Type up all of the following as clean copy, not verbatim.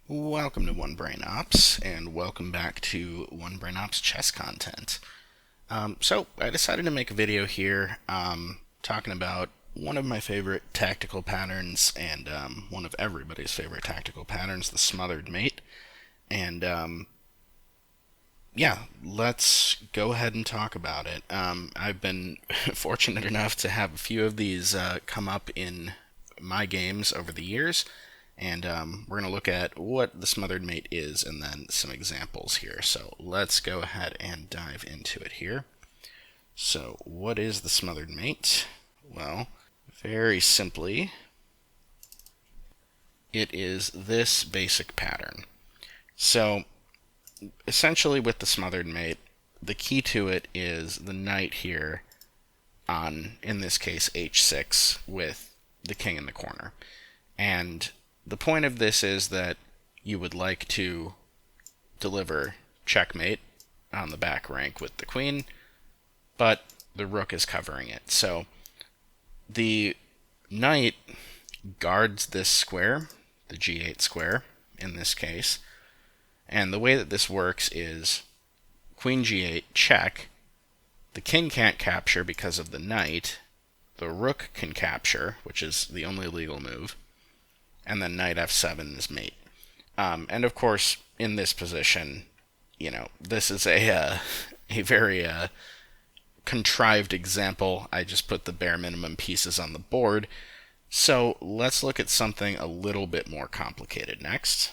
Welcome to One Brain Ops, and welcome back to One Brain Ops chess content. So I decided to make a video here talking about one of my favorite tactical patterns and one of everybody's favorite tactical patterns, the Smothered Mate. And yeah, let's go ahead and talk about it. I've been fortunate enough to have a few of these come up in my games over the years, and we're going to look at what the Smothered Mate is and then some examples here. So let's go ahead and dive into it here. So, what is the Smothered Mate? Well, very simply, it is this basic pattern. So, essentially with the Smothered Mate, the key to it is the knight here on, in this case, h6 with the king in the corner. And the point of this is that you would like to deliver checkmate on the back rank with the queen, but the rook is covering it. So the knight guards this square, the g8 square in this case, and the way that this works is queen g8 check, the king can't capture because of the knight, the rook can capture, which is the only legal move, and then knight f7 is mate. And of course, in this position, this is a very contrived example. I just put the bare minimum pieces on the board. So let's look at something a little bit more complicated next.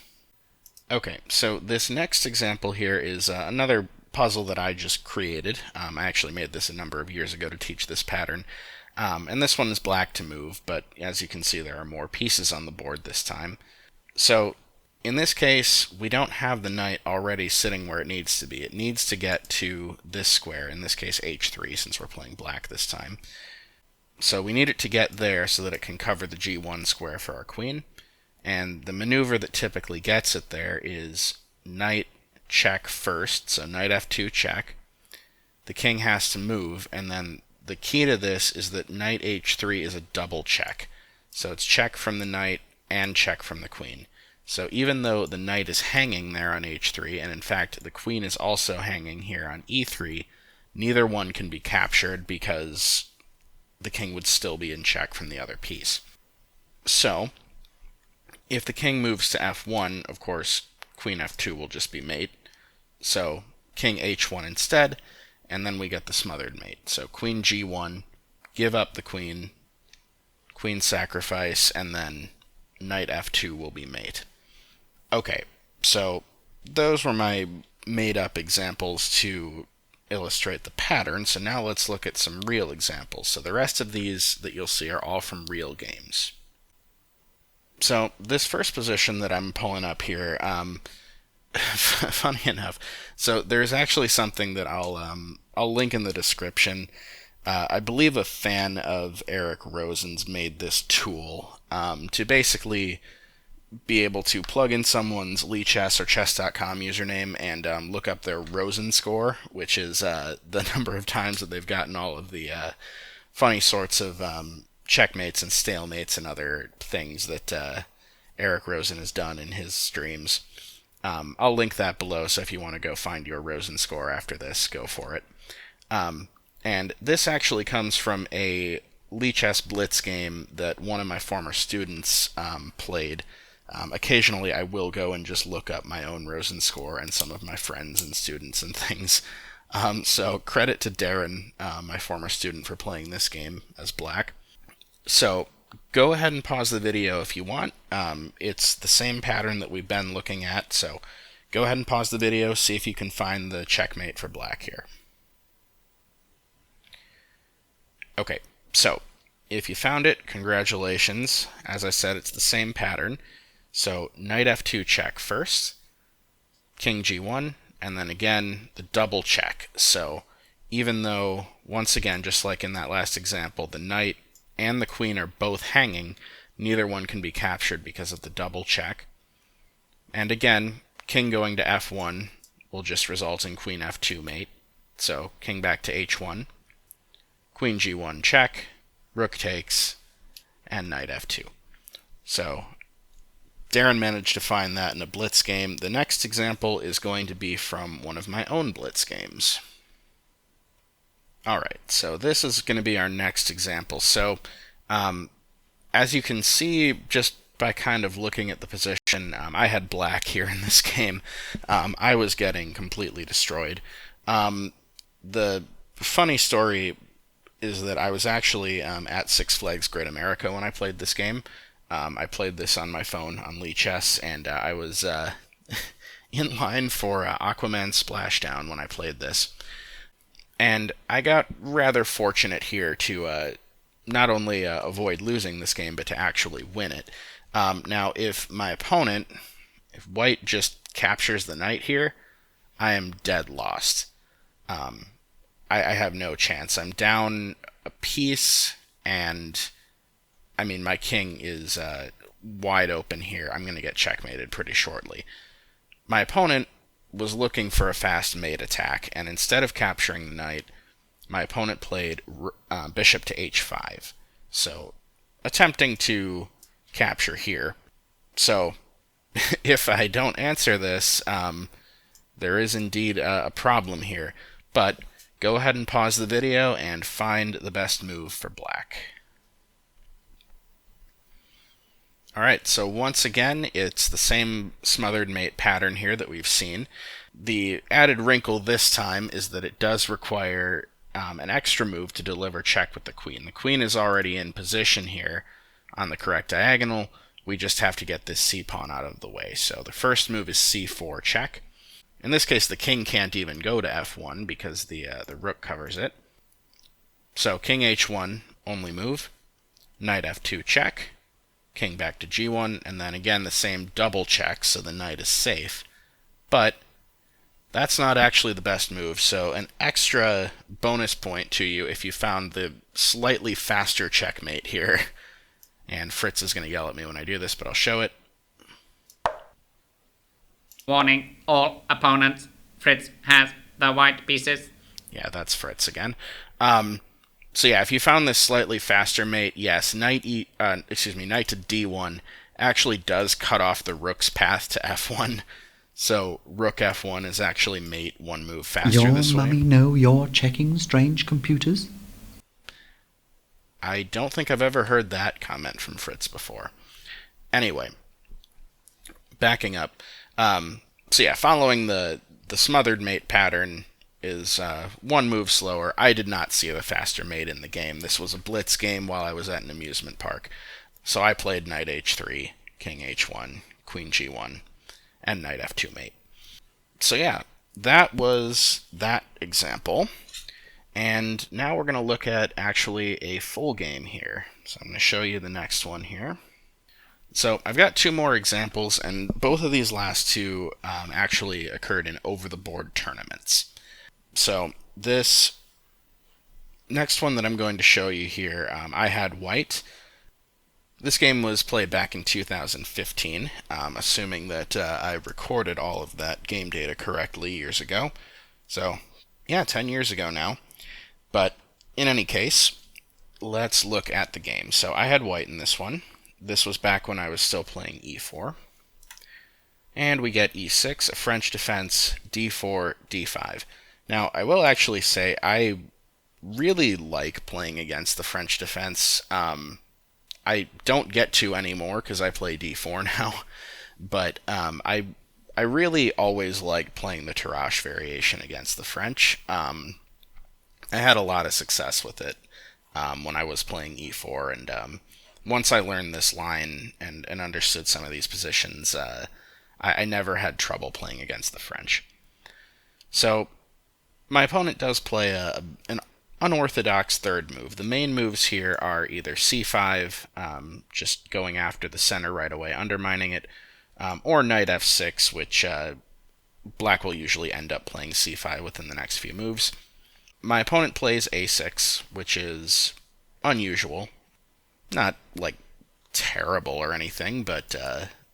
Okay, so this next example here is another puzzle that I just created. I actually made this a number of years ago to teach this pattern. And this one is black to move, but as you can see, there are more pieces on the board this time. So in this case, we don't have the knight already sitting where it needs to be. It needs to get to this square, in this case h3, since we're playing black this time. So we need it to get there so that it can cover the g1 square for our queen. And the maneuver that typically gets it there is knight check first, so knight f2 check. The king has to move, and then the key to this is that knight h3 is a double check. So it's check from the knight and check from the queen. So even though the knight is hanging there on h3, and in fact the queen is also hanging here on e3, neither one can be captured because the king would still be in check from the other piece. So if the king moves to f1, of course, queen f2 will just be mate. So king h1 instead, and then we get the Smothered Mate. So queen g1, give up the queen, queen sacrifice, and then knight f2 will be mate. Okay, so those were my made-up examples to illustrate the pattern, so now let's look at some real examples. So the rest of these that you'll see are all from real games. So this first position that I'm pulling up here, funny enough, so there's actually something that I'll link in the description. I believe a fan of Eric Rosen's made this tool to basically be able to plug in someone's Chess or chess.com username and look up their Rosen Score, which is the number of times that they've gotten all of the funny sorts of checkmates and stalemates and other things that Eric Rosen has done in his streams. I'll link that below, so if you want to go find your Rosen Score after this, go for it. And this actually comes from a Chess Blitz game that one of my former students played. Occasionally I will go and just look up my own Rosen Score and some of my friends and students and things. So credit to Darren, my former student, for playing this game as black. So go ahead and pause the video if you want. It's the same pattern that we've been looking at, so go ahead and pause the video, see if you can find the checkmate for black here. Okay, so if you found it, congratulations. As I said, it's the same pattern. So knight f2 check first, king g1, and then again the double check. So even though, once again, just like in that last example, the knight and the queen are both hanging, neither one can be captured because of the double check. And again, king going to f1 will just result in queen f2 mate. So king back to h1, queen g1 check, rook takes, and knight f2. So Darren managed to find that in a blitz game. The next example is going to be from one of my own blitz games. Alright, so this is going to be our next example. So, as you can see, just by kind of looking at the position, I had black here in this game. I was getting completely destroyed. The funny story is that I was actually at Six Flags Great America when I played this game. I played this on my phone on Lee Chess, and I was in line for Aquaman Splashdown when I played this. And I got rather fortunate here to not only avoid losing this game, but to actually win it. Now, if my opponent, if white just captures the knight here, I am dead lost. I have no chance. I'm down a piece, and I mean, my king is wide open here. I'm going to get checkmated pretty shortly. My opponent was looking for a fast mate attack, and instead of capturing the knight, my opponent played bishop to h5. So, attempting to capture here. So, if I don't answer this, there is indeed a problem here. But go ahead and pause the video and find the best move for black. Alright, so once again, it's the same Smothered Mate pattern here that we've seen. The added wrinkle this time is that it does require an extra move to deliver check with the queen. The queen is already in position here on the correct diagonal. We just have to get this c-pawn out of the way. So the first move is c4 check. In this case, the king can't even go to f1 because the rook covers it. So king h1, only move. Knight f2 check. King back to g1, and then again the same double check, so the knight is safe. But that's not actually the best move, so an extra bonus point to you if you found the slightly faster checkmate here. And Fritz is going to yell at me when I do this, but I'll show it. Warning, all opponents. Fritz has the white pieces. Yeah, that's Fritz again. So yeah, if you found this slightly faster mate, yes, knight to d1 actually does cut off the rook's path to f1. So rook f1 is actually mate one move faster this way. Your mummy know you're checking strange computers? I don't think I've ever heard that comment from Fritz before. Anyway, backing up. So yeah, following the Smothered Mate pattern is one move slower. I did not see the faster mate in the game. This was a blitz game while I was at an amusement park. So I played knight h3, king h1, queen g1, and knight f2 mate. So yeah, that was that example. And now we're going to look at actually a full game here. So I'm going to show you the next one here. So I've got two more examples, and both of these last two actually occurred in over-the-board tournaments. So this next one that I'm going to show you here, I had white. This game was played back in 2015, assuming that I recorded all of that game data correctly years ago. So yeah, 10 years ago now. But in any case, let's look at the game. So I had white in this one. This was back when I was still playing e4. And we get e6, a French defense, d4, d5. Now, I will actually say I really like playing against the French defense. I don't get to anymore because I play d4 now. But I really always like playing the Tarrasch variation against the French. I had a lot of success with it when I was playing e4, and once I learned this line and understood some of these positions, I never had trouble playing against the French. So my opponent does play an unorthodox third move. The main moves here are either c5, just going after the center right away, undermining it, or knight f6, which black will usually end up playing c5 within the next few moves. My opponent plays a6, which is unusual. Not, like, terrible or anything, but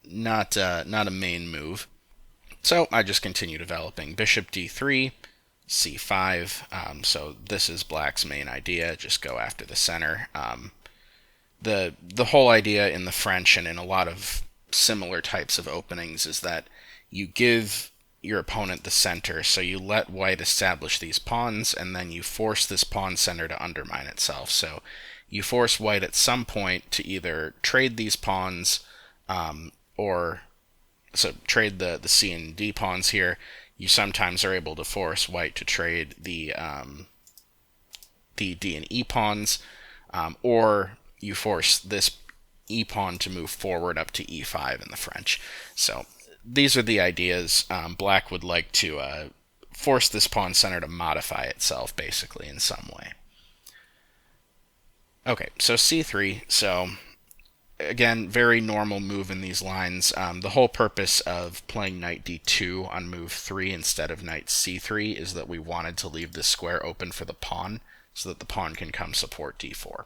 not a main move. So I just continue developing. Bishop d3, c5. So this is black's main idea, just go after the center. The whole idea in the French and in a lot of similar types of openings is that you give your opponent the center, so you let white establish these pawns, and then you force this pawn center to undermine itself. So you force white at some point to either trade these pawns, or so trade the C and D pawns here. You sometimes are able to force white to trade the D and E pawns, or you force this E pawn to move forward up to E5 in the French. So these are the ideas. Black would like to force this pawn center to modify itself, basically, in some way. Okay, so C3. So again, very normal move in these lines. The whole purpose of playing knight D2 on move 3 instead of knight C3 is that we wanted to leave this square open for the pawn, so that the pawn can come support D4.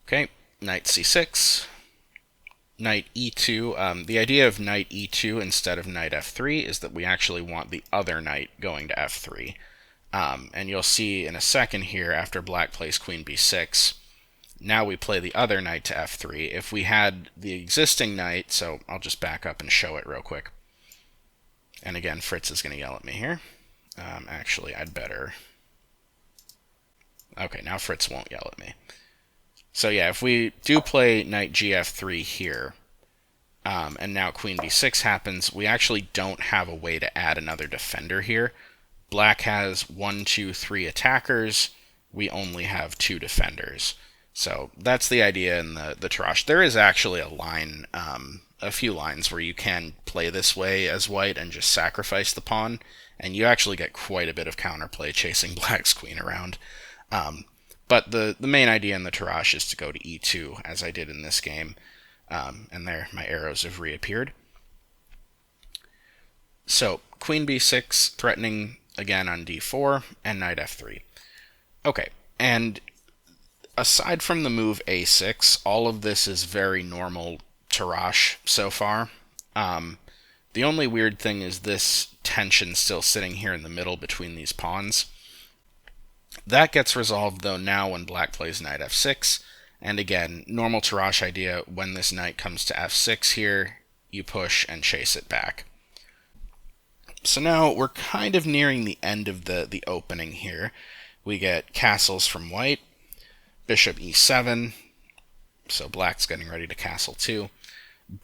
Okay, knight C6, knight E2. The idea of knight E2 instead of knight F3 is that we actually want the other knight going to F3. And you'll see in a second here, after black plays queen B6, now we play the other knight to F3. If we had the existing knight, so I'll just back up and show it real quick. And again, Fritz is going to yell at me here. Actually, I'd better... Okay, now Fritz won't yell at me. So yeah, if we do play knight Gf3 here, and now queen b6 happens, we actually don't have a way to add another defender here. Black has 1, 2, 3 attackers. We only have 2 defenders. So that's the idea in the Tarrasch. There is actually a line, a few lines where you can play this way as white and just sacrifice the pawn, and you actually get quite a bit of counterplay chasing black's queen around. But the main idea in the Tarrasch is to go to e2, as I did in this game. And there, my arrows have reappeared. So, queen b6, threatening again on d4, and knight f3. Okay, and aside from the move a6, all of this is very normal Tarrasch so far. The only weird thing is this tension still sitting here in the middle between these pawns. That gets resolved, though, now when black plays knight f6. And again, normal Tarrasch idea, when this knight comes to f6 here, you push and chase it back. So now we're kind of nearing the end of the opening here. We get castles from white, bishop e7, so black's getting ready to castle too.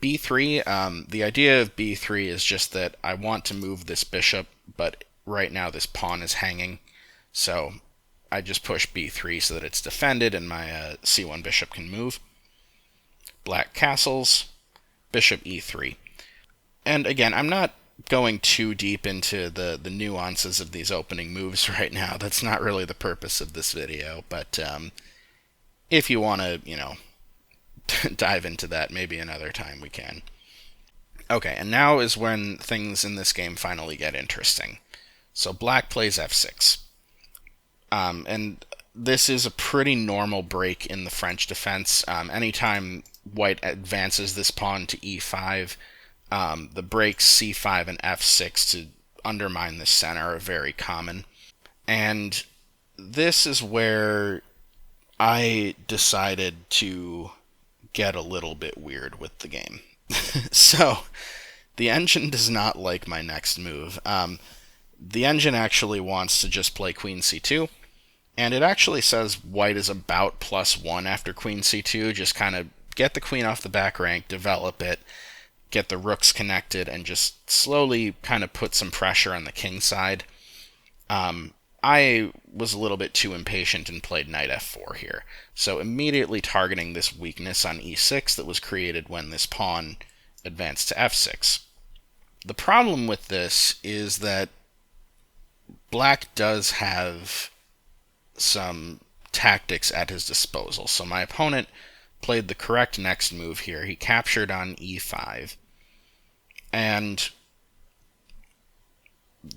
b3, the idea of b3 is just that I want to move this bishop, but right now this pawn is hanging, so I just push b3 so that it's defended and my c1 bishop can move. Black castles, bishop e3. And again, I'm not going too deep into the nuances of these opening moves right now. That's not really the purpose of this video, but if you want to, dive into that maybe another time, we can. Okay, and now is when things in this game finally get interesting. So black plays f6. And this is a pretty normal break in the French defense. Anytime white advances this pawn to e5, the breaks c5 and f6 to undermine the center are very common. And this is where I decided to get a little bit weird with the game. So, the engine does not like my next move. The engine actually wants to just play queen c2. And it actually says white is about +1 after queen c2, just kind of get the queen off the back rank, develop it, get the rooks connected, and just slowly kind of put some pressure on the king side. I was a little bit too impatient and played knight f4 here, so immediately targeting this weakness on e6 that was created when this pawn advanced to f6. The problem with this is that black does have some tactics at his disposal. So my opponent played the correct next move here. He captured on e5. And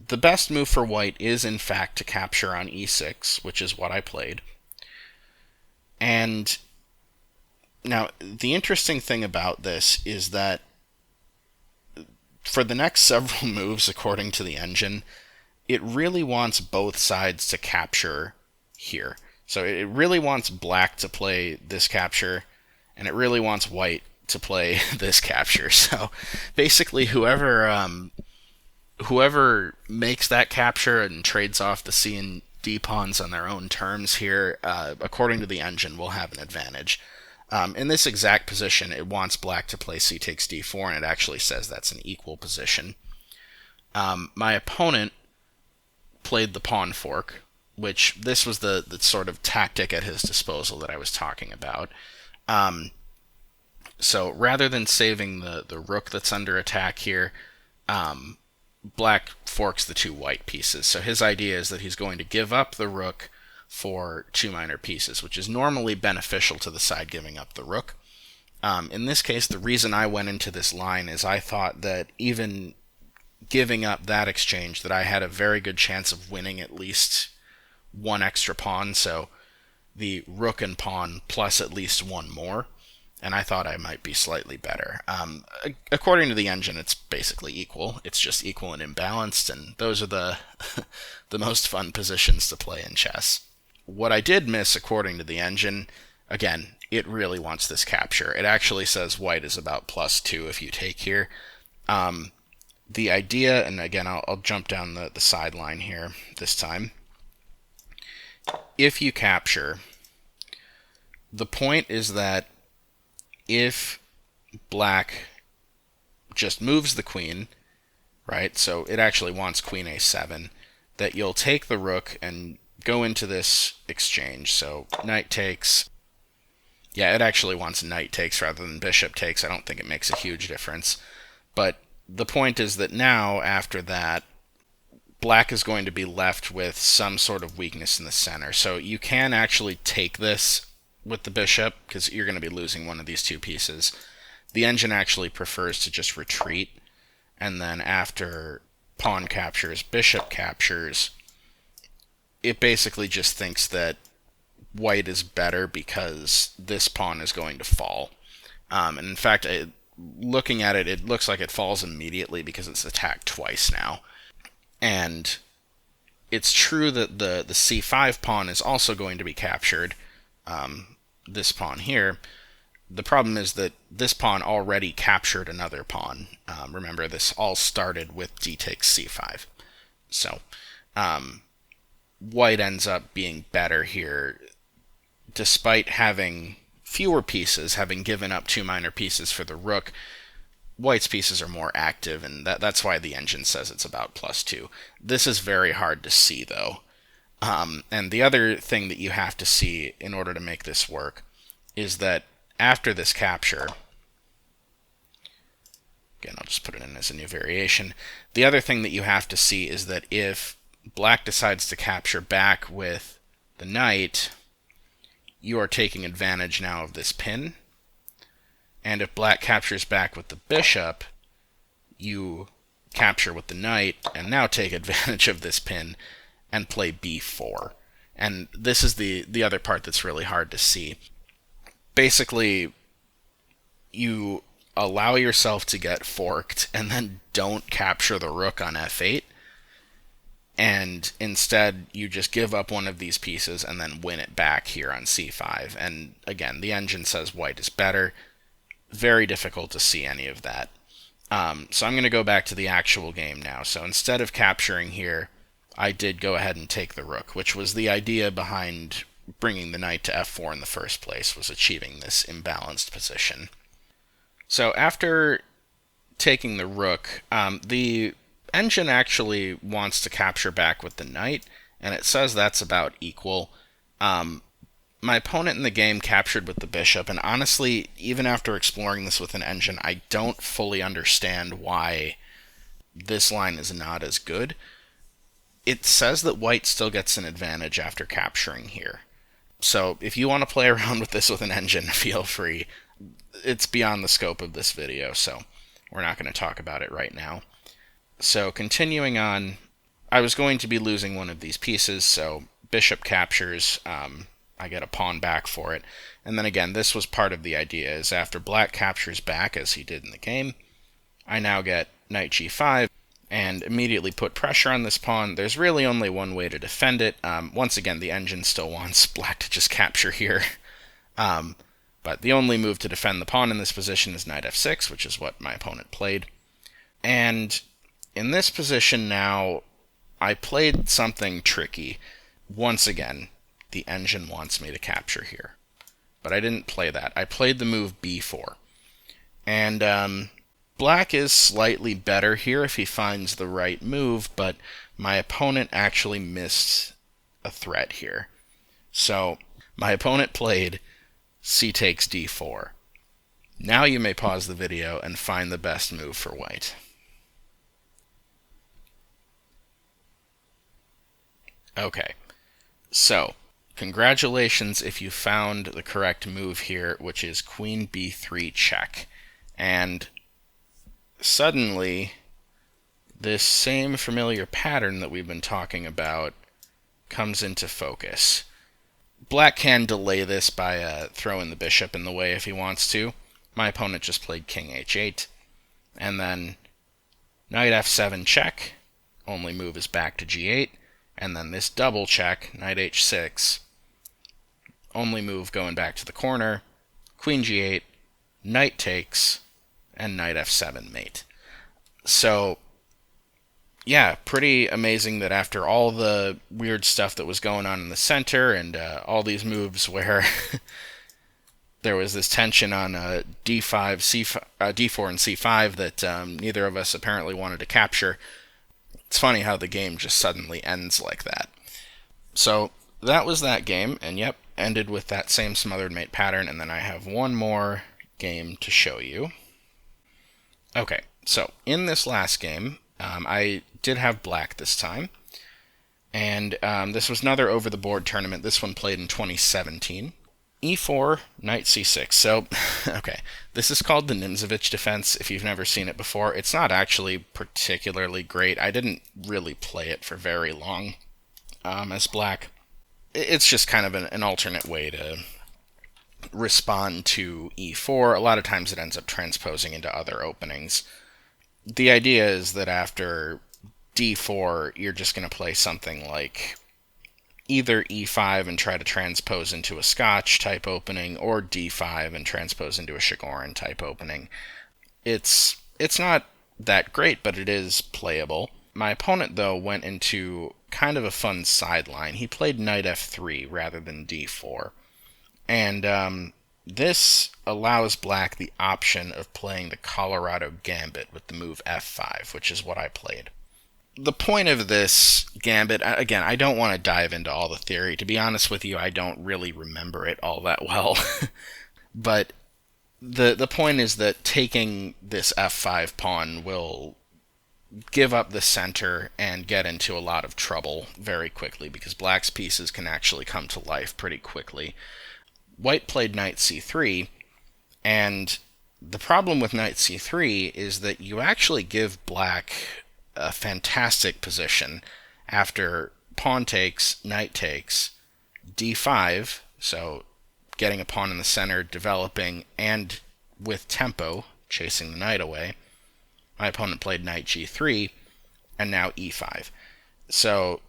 the best move for white is, in fact, to capture on e6, which is what I played. And now, the interesting thing about this is that for the next several moves, according to the engine, it really wants both sides to capture here. So it really wants black to play this capture, and it really wants white to play this capture. So basically, whoever makes that capture and trades off the C and D pawns on their own terms here, according to the engine, will have an advantage. In this exact position, it wants black to play C takes D4, and it actually says that's an equal position. My opponent played the pawn fork, which this was the sort of tactic at his disposal that I was talking about. So rather than saving the rook that's under attack here, black forks the 2 white pieces. So his idea is that he's going to give up the rook for 2 minor pieces, which is normally beneficial to the side giving up the rook. In this case, the reason I went into this line is I thought that even giving up that exchange, that I had a very good chance of winning at least 1 extra pawn, so the rook and pawn plus at least 1 more, and I thought I might be slightly better. According to the engine, it's basically equal. It's just equal and imbalanced, and those are the the most fun positions to play in chess. What I did miss, according to the engine, again, it really wants this capture. It actually says white is about +2 if you take here. The idea, and again, I'll jump down the sideline here this time. If you capture, the point is that if black just moves the queen, right, so it actually wants queen a7, that you'll take the rook and go into this exchange. So knight takes. Yeah, it actually wants knight takes rather than bishop takes. I don't think it makes a huge difference. But the point is that now, after that, black is going to be left with some sort of weakness in the center. So you can actually take this with the bishop, because you're going to be losing one of these 2 pieces. The engine actually prefers to just retreat, and then after pawn captures, bishop captures, it basically just thinks that white is better because this pawn is going to fall. And in fact, looking at it, it looks like it falls immediately because it's attacked twice now. And it's true that the c5 pawn is also going to be captured, this pawn here. The problem is that this pawn already captured another pawn. Remember, this all started with d takes c5. So white ends up being better here, despite having fewer pieces, having given up 2 minor pieces for the rook. White's pieces are more active, and that's why the engine says it's about +2. This is very hard to see, though. And the other thing that you have to see in order to make this work is that after this capture, again, I'll just put it in as a new variation. The other thing that you have to see is that if black decides to capture back with the knight, you are taking advantage now of this pin. And if black captures back with the bishop, you capture with the knight and now take advantage of this pin and play b4. And this is the other part that's really hard to see. Basically, you allow yourself to get forked and then don't capture the rook on f8, and instead you just give up one of these pieces and then win it back here on c5. And again, the engine says white is better. Very difficult to see any of that. So I'm going to go back to the actual game now. So instead of capturing here, I did go ahead and take the rook, which was the idea behind bringing the knight to f4 in the first place, was achieving this imbalanced position. So after taking the rook, the engine actually wants to capture back with the knight, and it says that's about equal. My opponent in the game captured with the bishop, and honestly, even after exploring this with an engine, I don't fully understand why this line is not as good. It says that white still gets an advantage after capturing here. So if you want to play around with this with an engine, feel free. It's beyond the scope of this video, so we're not going to talk about it right now. So continuing on, I was going to be losing one of these pieces, so bishop captures, I get a pawn back for it. And then again, this was part of the idea, is after black captures back, as he did in the game, I now get knight g5, and immediately put pressure on this pawn. There's really only one way to defend it. Once again, the engine still wants black to just capture here. But the only move to defend the pawn in this position is knight f6, which is what my opponent played. And in this position now, I played something tricky. Once again, the engine wants me to capture here. But I didn't play that. I played the move b4. And black is slightly better here if he finds the right move, but my opponent actually missed a threat here. So my opponent played c takes d4. Now you may pause the video and find the best move for white. Okay, so congratulations if you found the correct move here, which is queen b3 check. And suddenly, this same familiar pattern that we've been talking about comes into focus. Black can delay this by throwing the bishop in the way if he wants to. My opponent just played king h8, and then knight f7 check, only move is back to g8, and then this double check, knight h6, only move going back to the corner, queen g8, knight takes, and knight f7 mate. So, yeah, pretty amazing that after all the weird stuff that was going on in the center and all these moves where there was this tension on d4 and c5 that neither of us apparently wanted to capture, it's funny how the game just suddenly ends like that. So that was that game, and yep, ended with that same smothered mate pattern, and then I have one more game to show you. Okay, so in this last game, I did have black this time, and this was another over-the-board tournament. This one played in 2017. e4, knight c6. So, okay, this is called the Nimzovich defense. If you've never seen it before, it's not actually particularly great. I didn't really play it for very long as black. It's just kind of an alternate way to respond to e4. A lot of times it ends up transposing into other openings. The idea is that after d4, you're just going to play something like either e5 and try to transpose into a Scotch type opening, or d5 and transpose into a Chigorin type opening. It's not that great, but it is playable. My opponent, though, went into kind of a fun sideline. He played knight f3 rather than d4. And this allows black the option of playing the Colorado Gambit with the move f5, which is what I played. The point of this gambit, again, I don't want to dive into all the theory. To be honest with you, I don't really remember it all that well. But the point is that taking this f5 pawn will give up the center and get into a lot of trouble very quickly, because black's pieces can actually come to life pretty quickly. White played knight c3, and the problem with knight c3 is that you actually give black a fantastic position after pawn takes, knight takes, d5, so getting a pawn in the center, developing, and with tempo, chasing the knight away. My opponent played knight g3, and now e5. So,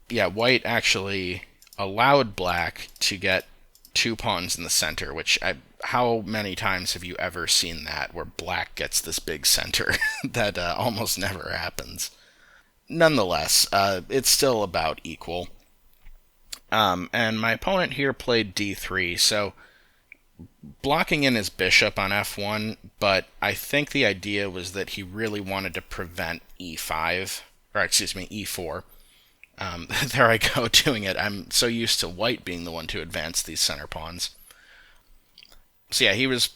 yeah, white actually allowed black to get two pawns in the center, which how many times have you ever seen that, where black gets this big center? That almost never happens. Nonetheless, it's still about equal. And my opponent here played d3, so blocking in his bishop on f1, but I think the idea was that he really wanted to prevent e4. There I go, doing it. I'm so used to white being the one to advance these center pawns. So yeah, he was,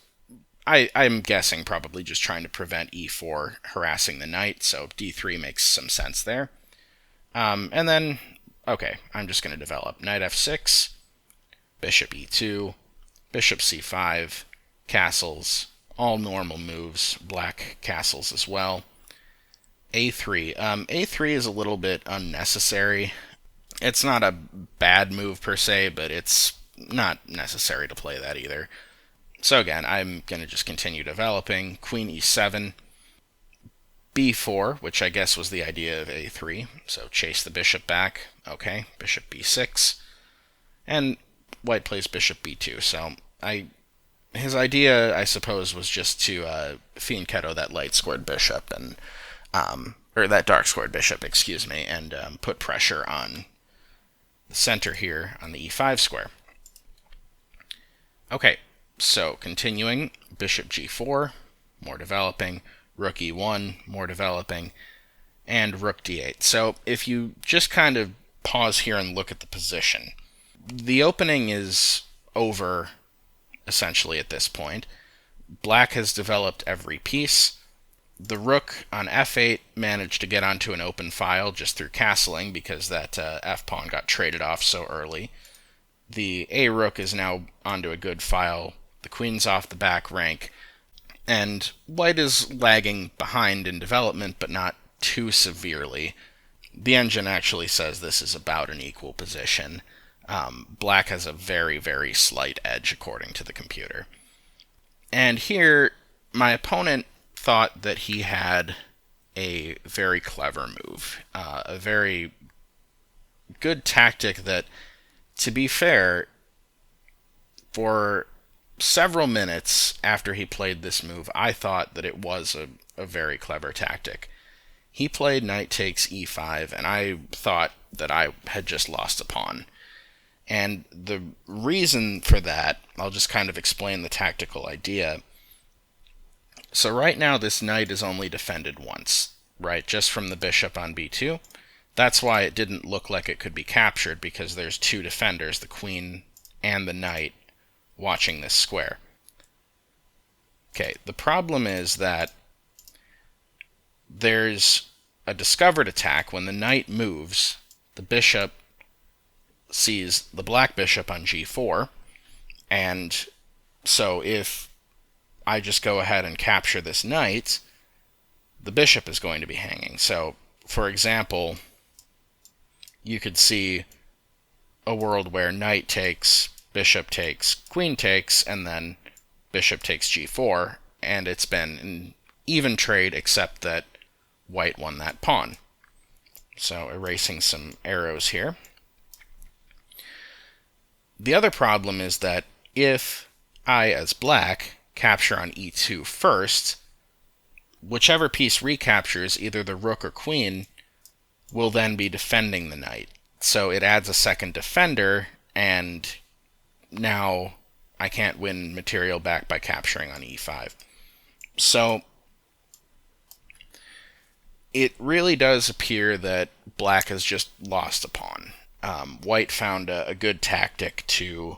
I'm guessing, probably just trying to prevent e4 harassing the knight, so d3 makes some sense there. And then, okay, I'm just going to develop knight f6, bishop e2, bishop c5, castles, all normal moves, black castles as well. a3. A3 is a little bit unnecessary. It's not a bad move per se, but it's not necessary to play that either. So again, I'm going to just continue developing. Queen e7, b4, which I guess was the idea of a3, so chase the bishop back. Okay, bishop b6, and white plays bishop b2, so I his idea, I suppose, was just to fianchetto that light-scored bishop, and or that dark-scored bishop, excuse me, and put pressure on the center here on the e5 square. Okay, so continuing, bishop g4, more developing, rook e1, more developing, and rook d8. So if you just kind of pause here and look at the position, the opening is over essentially at this point. Black has developed every piece. The rook on f8 managed to get onto an open file just through castling because that f-pawn got traded off so early. The a rook is now onto a good file. The queen's off the back rank. And white is lagging behind in development, but not too severely. The engine actually says this is about an equal position. Black has a very, very slight edge according to the computer. And here, my opponent thought that he had a very clever move, a very good tactic that, to be fair, for several minutes after he played this move, I thought that it was a very clever tactic. He played knight takes e5, and I thought that I had just lost a pawn. And the reason for that, I'll just kind of explain the tactical idea. So right now this knight is only defended once, right, just from the bishop on b2. That's why it didn't look like it could be captured, because there's two defenders, the queen and the knight, watching this square. Okay, the problem is that there's a discovered attack. When the knight moves, the bishop sees the black bishop on g4, and so if I just go ahead and capture this knight, the bishop is going to be hanging. So, for example, you could see a world where knight takes, bishop takes, queen takes, and then bishop takes g4, and it's been an even trade except that white won that pawn. So erasing some arrows here. The other problem is that if I, as black, capture on e2 first, whichever piece recaptures, either the rook or queen, will then be defending the knight. So it adds a second defender, and now I can't win material back by capturing on e5. So it really does appear that black has just lost a pawn. White found a good tactic to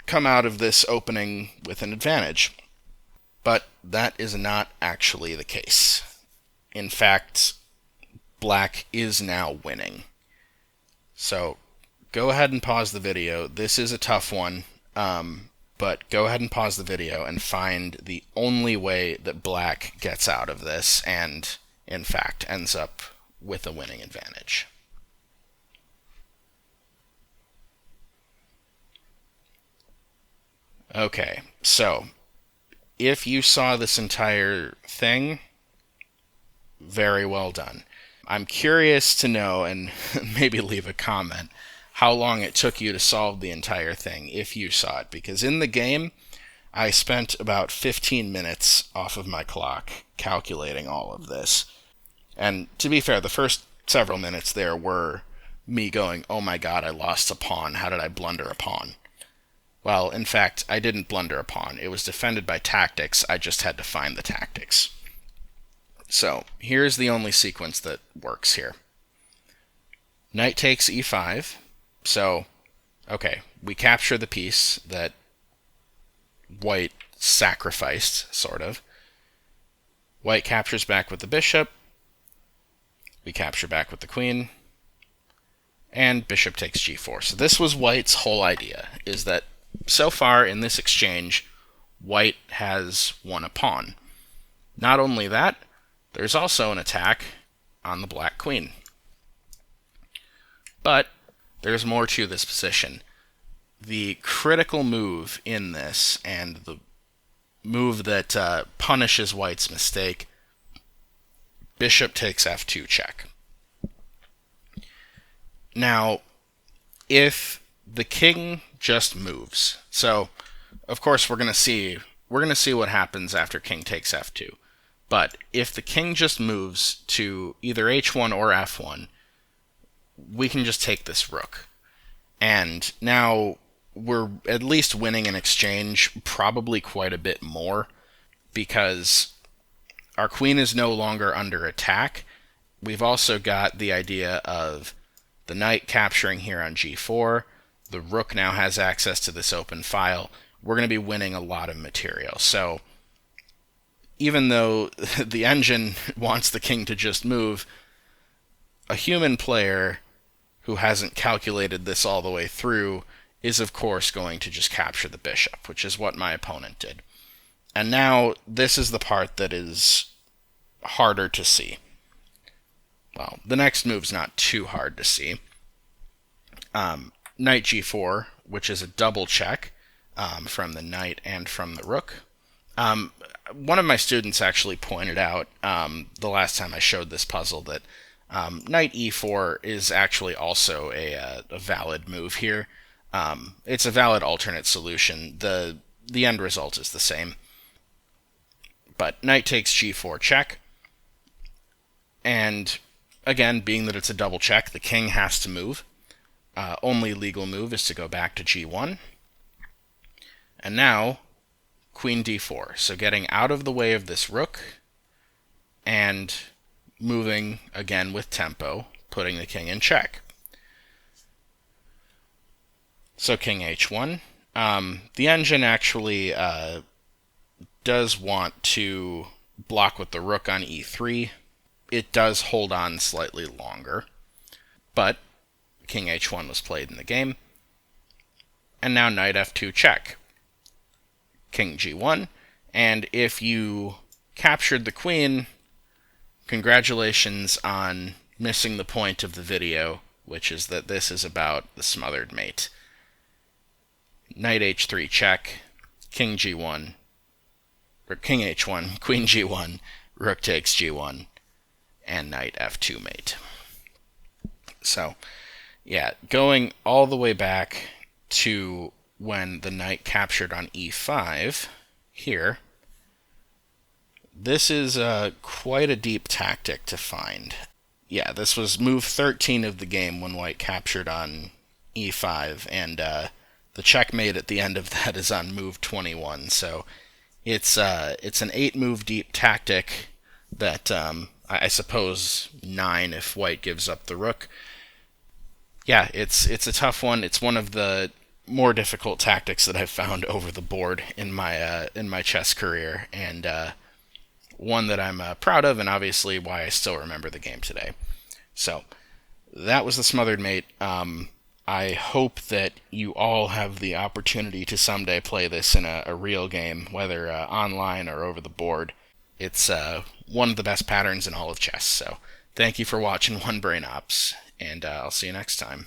come out of this opening with an advantage. But that is not actually the case. In fact, black is now winning. So go ahead and pause the video. This is a tough one, but go ahead and pause the video and find the only way that black gets out of this and, in fact, ends up with a winning advantage. Okay, so if you saw this entire thing, very well done. I'm curious to know, and maybe leave a comment, how long it took you to solve the entire thing if you saw it, because in the game, I spent about 15 minutes off of my clock calculating all of this. And to be fair, the first several minutes there were me going, oh my god, I lost a pawn, how did I blunder a pawn? Well, in fact, I didn't blunder a pawn. It was defended by tactics. I just had to find the tactics. So, here's the only sequence that works here. Knight takes e5. So, okay, we capture the piece that white sacrificed, sort of. White captures back with the bishop. We capture back with the queen. And bishop takes g4. So this was white's whole idea, is that so far in this exchange, white has won a pawn. Not only that, there's also an attack on the black queen. But there's more to this position. The critical move in this, and the move that punishes white's mistake, bishop takes f2 check. Now, if the king just moves, so of course we're going to see we're going to see what happens after king takes f2. But if the king just moves to either h1 or f1, we can just take this rook. And now we're at least winning in exchange, probably quite a bit more, because our queen is no longer under attack. We've also got the idea of the knight capturing here on g4. The rook now has access to this open file. We're going to be winning a lot of material. So even though the engine wants the king to just move, a human player who hasn't calculated this all the way through is of course going to just capture the bishop, which is what my opponent did. And now this is the part that is harder to see. Well, the next move's not too hard to see. Knight g4, which is a double check from the knight and from the rook. One of my students actually pointed out the last time I showed this puzzle that knight e4 is actually also a valid move here. It's a valid alternate solution. The end result is the same. But knight takes g4 check. And again, being that it's a double check, the king has to move. Only legal move is to go back to g1. And now, queen d4. So getting out of the way of this rook and moving again with tempo, putting the king in check. So king h1. The engine actually does want to block with the rook on e3. It does hold on slightly longer, but king h1 was played in the game. And now knight f2 check. King g1, and if you captured the queen, congratulations on missing the point of the video, which is that this is about the smothered mate. Knight h3 check, king g1, or king h1, queen g1, rook takes g1, and knight f2 mate. So, yeah, going all the way back to when the knight captured on e5 here, this is quite a deep tactic to find. Yeah, this was move 13 of the game when white captured on e5, and the checkmate at the end of that is on move 21. So it's an 8-move deep tactic that I suppose 9 if white gives up the rook. Yeah, it's a tough one. It's one of the more difficult tactics that I've found over the board in my chess career, and one that I'm proud of, and obviously why I still remember the game today. So that was the Smothered Mate. I hope that you all have the opportunity to someday play this in a real game, whether online or over the board. It's one of the best patterns in all of chess. So thank you for watching One Brain Ops, and I'll see you next time.